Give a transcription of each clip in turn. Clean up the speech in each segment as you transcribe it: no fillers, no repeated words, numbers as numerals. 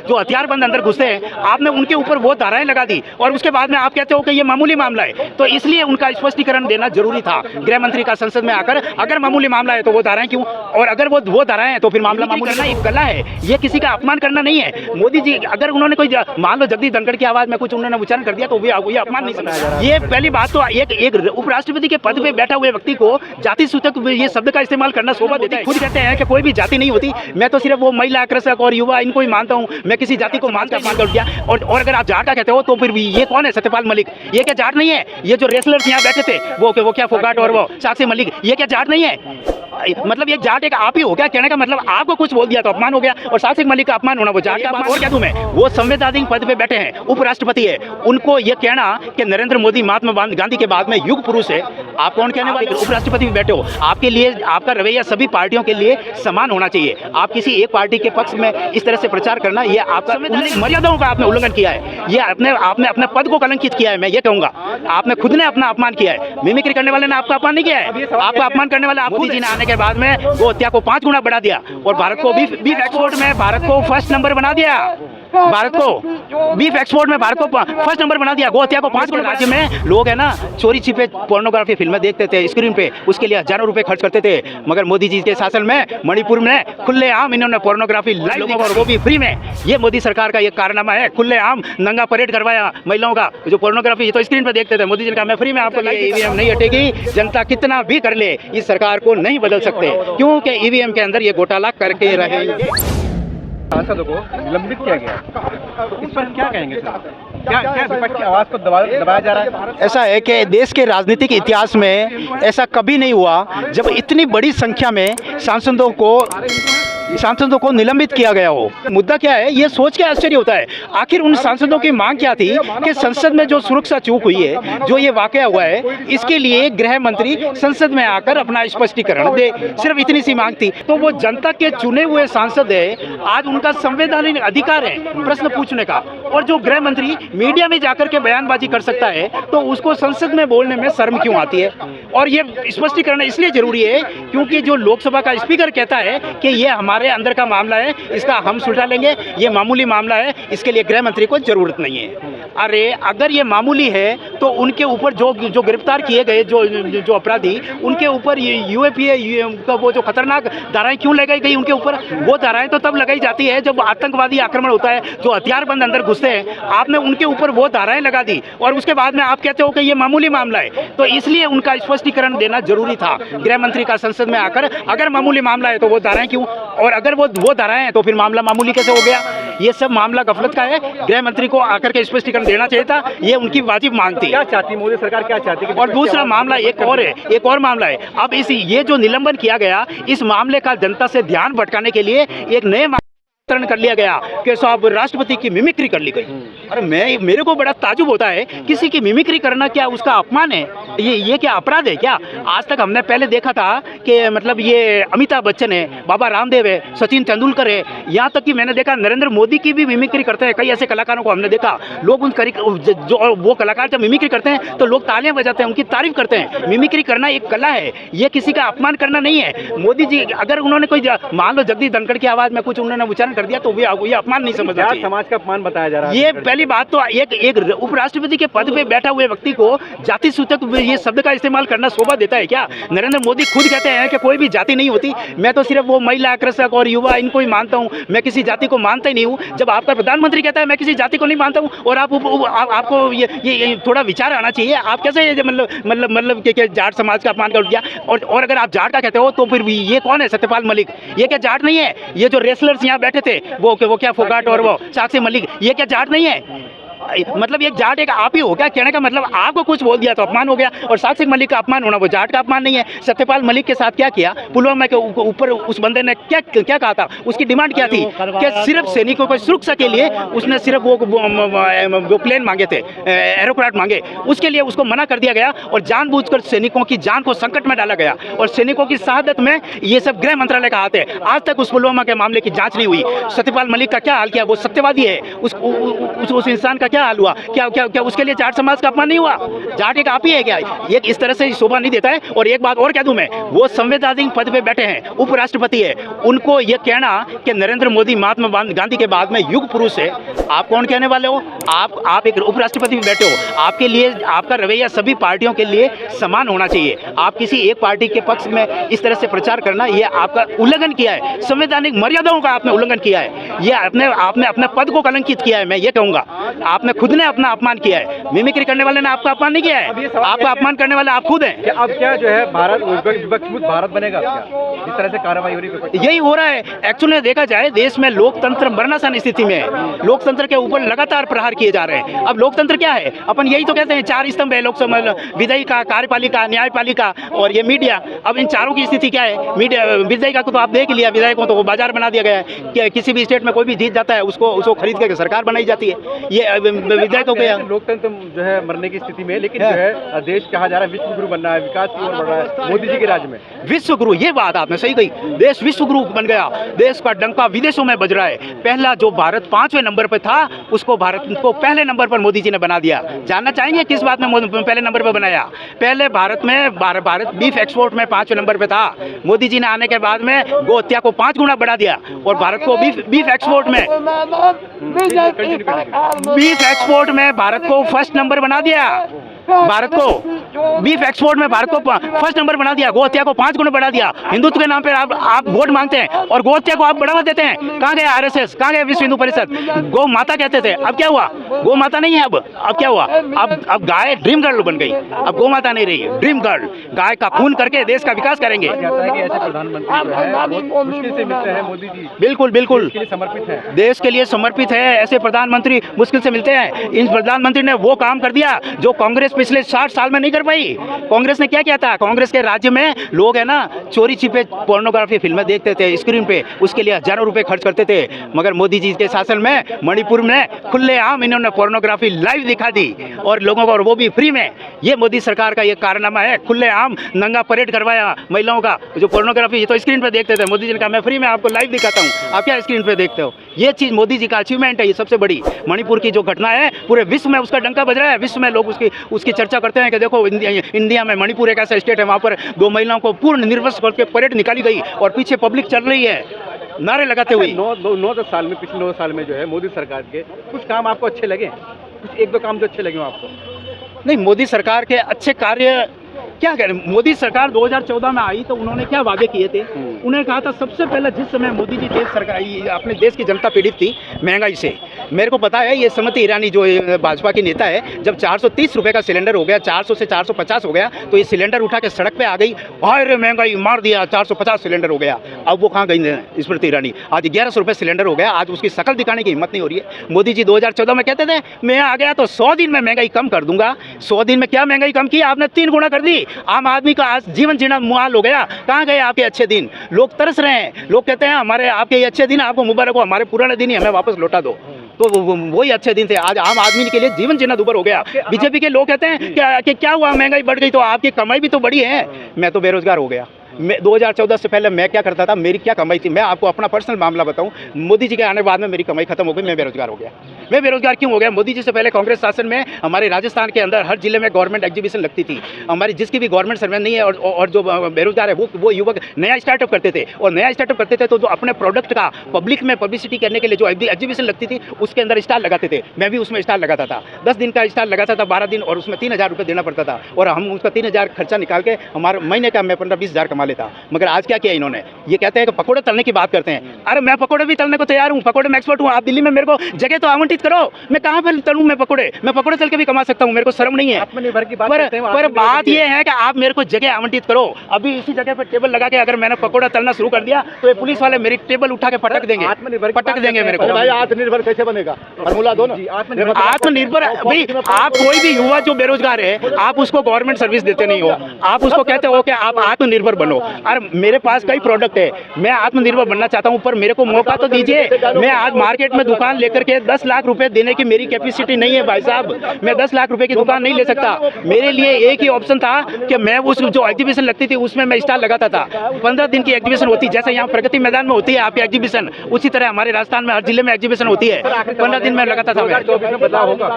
जो हथियारबंद अंदर घुसते हैं, आपने उनके ऊपर वो धाराएं लगा दी और उसके बाद में आप कहते हो कि ये मामूली मामला है। तो इसलिए उनका स्पष्टीकरण देना जरूरी था गृह मंत्री का संसद में आकर। अगर मामूली मामला है तो वो धाराएं क्यों, और अगर वो धाराएं हैं तो फिर मामला मामूली करना एक कला है, ये किसी का अपमान करना नहीं है। मोदी जी अगर उन्होंने कोई मान लो जगदीश धनखड़ की आवाज में कुछ उन्होंने उच्चारण कर दिया तो ये अपमान नहीं समझा जा रहा। ये पहली बात तो एक उपराष्ट्रपति के पद पे बैठा हुए व्यक्ति को जाति सूचक ये शब्द का इस्तेमाल करना शोभा देता है। खुद कहते हैं कि कोई भी जाति नहीं होती, मैं तो सिर्फ वो महिला आकर्षक और युवा इनको ही मानता हूँ, मैं किसी जाति को मानकर अपमान कर दिया। और अगर आप जाट का कहते हो तो फिर भी ये कौन है सत्यपाल मलिक, ये क्या जाट नहीं है? ये जो रेसलर्स यहाँ बैठे थे वो क्या फोगाट और वो साक्षी मलिक, ये क्या जाट नहीं है? मतलब ये जाट एक आप ही हो क्या? कहने का मतलब आपको कुछ बोल दिया तो अपमान हो गया, और साक्षी मलिक का अपमान होना वो जाट का अपमान। और क्या दूं मैं? वो संवैधानिक पद पे बैठे हैं, उपराष्ट्रपति है, उनको ये कहना कि नरेंद्र मोदी महात्मा गांधी के बाद में युग पुरुष है, आप कौन कहने वाले? उपराष्ट्रपति भी बैठे हो, आपके लिए आपका रवैया सभी पार्टियों के लिए समान होना चाहिए। आप किसी एक पार्टी के पक्ष में इस तरह से प्रचार करना, ये आपका मर्यादाओं का आपने उल्लंघन किया है, ये आपने अपने पद को कलंकित किया है। मैं ये कहूंगा आपने खुद ने अपना अपमान किया है, मिमिक्री करने वाले ने आपका अपमान नहीं किया है, आपका अपमान करने वाला आप। मोदी जी ने आने के बाद में वो हत्या को 5 गुना बढ़ा दिया और भारत को बीफ एक्सपोर्ट में भारत को फर्स्ट नंबर बना दिया। भारत को बीफ एक्सपोर्ट में भारत को फर्स्ट नंबर बना दिया। गो हत्या को 5 गुना। राज्य में लोग है ना चोरी छिपे पोर्नोग्राफी फिल्में देखते थे स्क्रीन पे, उसके लिए हजारों रुपए खर्च करते थे, मगर मोदी जी के शासन में मणिपुर में खुलेआम इन्होंने पोर्नोग्राफी लाइव और वो भी फ्री में। ये मोदी सरकार का ये कारनामा है, खुलेआम नंगा परेड करवाया महिलाओं का, जो पोर्नोग्राफी तो स्क्रीन पे देखते थे। मोदी जी का मैं फ्री में आपको ईवीएम नहीं हटेगी, जनता कितना भी कर ले इस सरकार को नहीं बदल सकते, क्योंकि ईवीएम के अंदर ये घोटाला करके रहेंगे। सांसदों को निलंबित किया गया, तो इस पर क्या कहेंगे? क्या विपक्ष की आवाज को दबाया जा रहा है? ऐसा है कि देश के राजनीतिक इतिहास में ऐसा कभी नहीं हुआ जब इतनी बड़ी संख्या में सांसदों को निलंबित किया गया हो। मुद्दा क्या है, ये सोच के आश्चर्य होता है, आखिर उन सांसदों की मांग क्या थी कि संसद में जो सुरक्षा चूक हुई है, जो ये वाकया हुआ है, इसके लिए गृह मंत्री संसद में आकर अपना स्पष्टीकरण दे, सिर्फ इतनी सी मांग थी। तो वो जनता के चुने हुए सांसद है, आज उनका संवैधानिक अधिकार है प्रश्न पूछने का, और जो गृह मंत्री मीडिया में जाकर के बयानबाजी कर सकता है तो उसको संसद में बोलने में शर्म क्यों आती है? और ये स्पष्टीकरण इसलिए जरूरी है क्योंकि जो लोकसभा का स्पीकर कहता है कि ये हमारे अंदर का मामला है, इसका हम सुलझा लेंगे, ये मामूली मामला है, इसके लिए गृह मंत्री को जरूरत नहीं है। अरे अगर ये मामूली है तो उनके ऊपर जो गिरफ्तार किए गए जो अपराधी, उनके ऊपर यूएपीए का वो जो खतरनाक धाराएं क्यों लगाई गई उनके ऊपर? वो धाराएं तो तब लगाई जाती है जब आतंकवादी आक्रमण होता है, जो हथियारबंद अंदर घुसते हैं, आपने उनके ऊपर वो धाराएं लगा दी और उसके बाद में आप कहते हो कि ये मामूली मामला है। तो इसलिए उनका स्पष्टीकरण देना जरूरी था गृह मंत्री का संसद में आकर। अगर मामूली मामला है तो वो धाराएं क्यों, और अगर वो धाराएं हैं तो फिर मामला मामूली कैसे हो गया? ये सब मामला गफलत का है, गृह मंत्री को आकर के स्पष्टीकरण देना चाहिए था, ये उनकी वाजिब मांग थी। क्या चाहती मोदी सरकार, क्या चाहती है? और दूसरा मामला एक और मामला है। अब ये जो निलंबन किया गया, इस मामले का जनता से ध्यान भटकाने के लिए एक नए कर लिया गया कि साहब राष्ट्रपति की मिमिक्री कर ली गई। अरे मेरे को बड़ा ताजुब होता है, किसी की मिमिक्री करना क्या उसका अपमान है? ये क्या अपराध है क्या? आज तक हमने पहले देखा था कि मतलब ये अमिताभ बच्चन है, बाबा रामदेव है, सचिन तेंदुलकर है, यहाँ तक कि मैंने देखा नरेंद्र मोदी की भी मिमिक्री करते हैं। कई ऐसे कलाकारों को हमने देखा, लोग जो वो कलाकार जब मिमिक्री करते हैं तो लोग तालियां बजाते हैं, उनकी तारीफ करते हैं। मिमिक्री करना एक कला है, ये किसी का अपमान करना नहीं है। मोदी जी अगर उन्होंने कोई मान लो जगदीश धनखड़ की आवाज में कुछ उन्होंने उच्चारण कर दिया तो ये अपमान नहीं समझना चाहिए। समाज का अपमान बताया जा रहा है। ये पहली बात तो एक उपराष्ट्रपति के पद पे बैठा हुए व्यक्ति को जाति सूचक ये शब्द का इस्तेमाल करना शोभा देता है क्या? नरेंद्र मोदी खुद कहते हैं कि कोई भी जाति नहीं होती, मैं तो सिर्फ वो महिला आकर्षक और युवा इनको ही मानता हूँ, मैं किसी जाति को मानता ही नहीं हूँ। जब आपका प्रधानमंत्री कहता है मैं किसी जाति को नहीं मानता हूँ, और आपको ये थोड़ा विचार आना चाहिए, आप कैसे मतलब कि जाट समाज का अपमान कर दिया? और अगर आप जाट का कहते हो तो फिर ये कौन है सत्यपाल मलिक, ये क्या जाट नहीं है? ये जो रेसलर्स यहाँ बैठे थे वो क्या फोगाट और वो साक्षी मलिक, ये क्या जाट नहीं है? मतलब ये जाट एक आप ही हो क्या? कहने का मतलब आपको कुछ बोल दिया तो अपमान हो गया, और साक्षी मलिक का अपमान होना वो जाट का अपमान नहीं है। सत्यपाल मलिक के साथ क्या किया? पुलवामा के ऊपर उस बंदे ने क्या कहा था? उसकी डिमांड क्या थी कि सिर्फ सैनिकों को सुरक्षा के लिए उसने सिर्फ वो प्लेन मांगे थे, एरोक्राफ्ट मांगे, उसके लिए उसको मना कर दिया गया और जानबूझकर सैनिकों की जान को संकट में डाला गया, और सैनिकों की शहादत में ये सब गृह मंत्रालय का हाथ है। आज तक उस पुलवामा के मामले की जाँच नहीं हुई। सत्यपाल मलिक का क्या हाल किया? वो सत्यवादी है, उस इंसान का क्या क्या हाल हुआ? क्या क्या क्या उसके लिए जाट समाज का अपमान नहीं हुआ? जाट एक आप ही है क्या? ये इस तरह से शोभा नहीं देता है। और एक बात और कह दूं मैं, वो संवैधानिक पद पे बैठे हैं, उपराष्ट्रपति है, उनको ये कहना कि नरेंद्र मोदी महात्मा गांधी के बाद में युग पुरुष है, आप कौन कहने वाले हो? आप एक उपराष्ट्रपति में बैठे हो, आपके लिए आपका रवैया सभी पार्टियों के लिए समान होना चाहिए। आप किसी एक पार्टी के पक्ष में इस तरह से प्रचार करना, ये आपका उल्लंघन किया है, संवैधानिक मर्यादाओं का आपने उल्लंघन किया है, ये आपने अपने पद को कलंकित किया है। मैं ये कहूंगा, आपने खुद ने अपना अपमान किया है, मिमिक्री करने वाले ने आपका अपमान नहीं किया है, आपका अपमान करने वाले आप खुद हैं। अब क्या जो है भारत विभक्त भारत बनेगा क्या, जिस तरह से कार्रवाई हो रही है? यही हो रहा है एक्चुअली। देखा जाए देश में लोकतंत्र मरणासन स्थिति में है, लोकतंत्र के ऊपर लगातार प्रहार किए जा रहे हैं। अब लोकतंत्र क्या है? अपन यही तो कहते हैं, चार स्तंभ है लोकसभा, विधायिका, कार्यपालिका, न्यायपालिका और ये मीडिया। अब इन चारों की स्थिति क्या है? मीडिया, विधायिका को तो आप देख लिया, विधायकों तो बाजार बना दिया गया है कि किसी भी स्टेट में कोई भी जीत जाता है उसको खरीद के सरकार बनाई जाती है। ये विधायकों के लोकतंत्र जो है मरने की स्थिति में, लेकिन जो है देश कहा जा रहा है विश्व गुरु बनना है, विकास की ओर बढ़ रहा है मोदी जी के राज्य में। विश्व गुरु, ये बात आपने सही कही, देश विश्व गुरु बन गया, देश का डंका विदेशों में बज रहा है। पहला जो भारत 5वें नंबर पर था, उसको भारत को पहले नंबर पर मोदी जी ने बना दिया। जानना चाहेंगे किस बात में पहले नंबर पर बनाया? पहले भारत बीफ एक्सपोर्ट में 5वें नंबर पर था। मोदी जी ने आने के बाद में गो हत्या को 5 गुना बढ़ा दिया और भारत को बीफ एक्सपोर्ट में भारत को फर्स्ट नंबर बना दिया। भारत को बीफ एक्सपोर्ट में भारत को फर्स्ट नंबर बना दिया, गो हत्या को 5 गुना बढ़ा दिया। हिंदुत्व के नाम पे आप वोट मांगते हैं और गो हत्या को आप बढ़ावा देते हैं। कहाँ गए आरएसएस, कहाँ गए विश्व हिंदू परिषद? गौ माता कहते थे, अब क्या हुआ? गौ माता नहीं है अब क्या हुआ? अब गाय ड्रीम गर्ल बन गई, अब गौ माता नहीं रही, ड्रीम गर्ल। गाय का खून करके देश का विकास करेंगे। ऐसे प्रधानमंत्री मुश्किल से मिलते हैं मोदी जी, बिल्कुल बिल्कुल समर्पित है, देश के लिए समर्पित है। ऐसे प्रधानमंत्री मुश्किल से मिलते हैं। इन प्रधानमंत्री ने वो काम कर दिया जो कांग्रेस पिछले 60 साल में नहीं कर पाई। कांग्रेस ने क्या किया था? कांग्रेस के राज्य में लोग है ना चोरी छिपे पोर्नोग्राफी फिल्में देखते थे स्क्रीन पे, उसके लिए हजारों रुपए खर्च करते थे। मगर मोदी जी के शासन में मणिपुर में खुलेआम इन्होंने पोर्नोग्राफी लाइव दिखा दी और लोगों को, और वो भी फ्री में। ये मोदी सरकार का ये कारनामा है, खुलेआम नंगा परेड करवाया महिलाओं का। जो पोर्नोग्राफी तो स्क्रीन पे देखते थे, मोदी जी ने कहा मैं फ्री में आपको लाइव दिखाता हूँ, आप क्या स्क्रीन पे देखते हो? ये चीज मोदी जी का अचीवमेंट है, ये सबसे बड़ी। मणिपुर की जो घटना है पूरे विश्व में उसका डंका बज रहा है, विश्व में लोग उसकी चर्चा करते हैं कि देखो इंडिया में मणिपुर एक ऐसा स्टेट है, वहाँ पर 2 महिलाओं को पूर्ण निर्वस्त्र करके परेड निकाली गई और पीछे पब्लिक चल रही है नारे लगाते हुए। 9-10 साल में, पिछले 9 साल में जो है मोदी सरकार के कुछ काम आपको अच्छे लगे? कुछ 1-2 काम जो अच्छे लगे हो आपको? नहीं, मोदी सरकार के अच्छे कार्य क्या करें? मोदी सरकार 2014 में आई तो उन्होंने क्या वादे किए थे? उन्होंने कहा था सबसे पहले, जिस समय मोदी जी देश सरकार, अपने देश की जनता पीड़ित थी महंगाई से, मेरे को पता है ये स्मृति ईरानी जो भाजपा की नेता है, जब 430 रुपए का सिलेंडर हो गया, 400 से 450 हो गया, तो ये सिलेंडर उठा के सड़क पे आ गई, हाय महंगाई मार दिया, 450 सिलेंडर हो गया। अब वो कहाँ गई स्मृति ईरानी? आज 1100 रुपये सिलेंडर हो गया, आज उसकी शकल दिखाने की हिम्मत नहीं हो रही है। मोदी जी 2014 में कहते थे मैं आ गया तो 100 दिन में महंगाई कम कर दूंगा। 100 दिन में क्या महंगाई कम की? आपने 3 गुना कर दी। आम आदमी का आज जीवन जीना मुहाल हो गया। कहाँ गए आपके अच्छे दिन? लोग तरस रहे हैं, लोग कहते हैं हमारे आपके ये अच्छे दिन आपको मुबारक हो, हमारे पुराने दिन ही हमें वापस लौटा दो। तो वही अच्छे दिन थे। आज आम आदमी के लिए जीवन जीना दुभर हो गया। बीजेपी के लोग कहते हैं कि क्या हुआ, महंगाई बढ़ गई तो आपकी कमाई भी तो बढ़ी है। मैं तो बेरोजगार हो गया। मैं 2014 से पहले मैं क्या करता था, मेरी क्या कमाई थी? मैं आपको अपना पर्सनल मामला बताऊं, मोदी जी के आने बाद में मेरी कमाई खत्म हो गई, मैं बेरोजगार हो गया। मैं बेरोजगार क्यों हो गया? मोदी जी से पहले कांग्रेस शासन में हमारे राजस्थान के अंदर हर जिले में गवर्नमेंट एग्जीबिशन लगती थी। हमारी जिसकी भी गवर्नमेंट सर्वेंट नहीं है और जो बेरोजगार है वो युवक नया स्टार्टअप करते थे, और नया स्टार्टअप करते थे तो जो अपने प्रोडक्ट का पब्लिक में पब्लिसिटी करने के लिए जो एग्जीबिशन लगती थी उसके अंदर स्टाल लगाते थे। मैं भी उसमें स्टाल लगाता था, 10 दिन का स्टाल लगाता था, 12 दिन, और उसमें 3000 रुपये देना पड़ता था, और हम उसका 3000 खर्चा निकाल के हमारे महीने का मैं 15-20 हज़ार कमा लेता। मगर आज क्या किया इन्होंने? ये कहते हैं कि पकौड़े तलने की बात करते हैं। अरे मैं पकौड़े भी तलने को तैयार हूँ, पकौड़े में एक्सपर्ट हूँ। आप दिल्ली में मेरे को जगह तो आवंटित करो, मैं कहाँ पर तलूँ? मैं पकौड़े तल के भी कमा सकता हूँ, मेरे को शर्म नहीं है। आत्मनिर्भर की बात करते हैं, पर बात ये है कि आप मेरे को जगह आवंटित करो। अभी इसी जगह पर टेबल लगा के अगर मैंने पकौड़ा तलना शुरू कर दिया तो ये पुलिस वाले मेरी टेबल उठा के पटक देंगे मेरे को। भाई आत्मनिर्भर कैसे बनेगा? फॉर्मूला दो ना। आत्मनिर्भर भाई, आप कोई भी युवा जो बेरोजगार है आप उसको गवर्नमेंट सर्विस देते नहीं हो, आप उसको कहते हो कि आप आत्मनिर्भर बनो। और मेरे पास कई प्रोडक्ट है, मैं आत्मनिर्भर बनना चाहता हूँ, पर मेरे को मौका तो दीजिए। मैं आज मार्केट में दुकान लेकर के 10 लाख रुपए देने की मेरी कैपेसिटी नहीं है भाई साहब। मैं 10 लाख रुपए की दुकान नहीं ले सकता। मेरे लिए एक ही ऑप्शन था कि मैं उस जो एग्जीबिशन लगती थी उसमें मैं स्टॉल लगाता था। 15 दिन की एग्जीबिशन होती, जैसे यहाँ प्रगति मैदान में होती है आपकी एग्जीबिशन, उसी तरह हमारे राजस्थान में हर जिले में एग्जीबिशन होती है। 15 दिन में लगाता था मैं। 2024 में बदलाव होगा।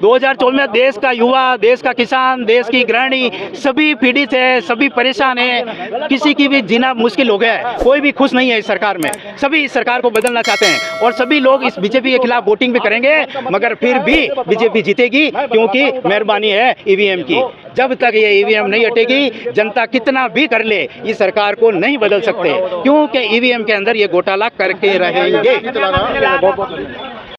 2024 में देश का युवा, देश का किसान, देश की गृहिणी सभी पीड़ित है, सभी परेशान है, किसी की भी जीना मुश्किल हो गया है। कोई भी खुश नहीं है इस सरकार में। सभी इस सरकार को बदलना चाहते हैं और सभी लोग इस बीजेपी के खिलाफ वोटिंग भी करेंगे, मगर फिर भी बीजेपी जीतेगी क्योंकि मेहरबानी है ईवीएम की। जब तक ये ईवीएम नहीं हटेगी, जनता कितना भी कर ले इस सरकार को नहीं बदल सकते, क्योंकि ईवीएम के अंदर ये घोटाला करके रहेंगे।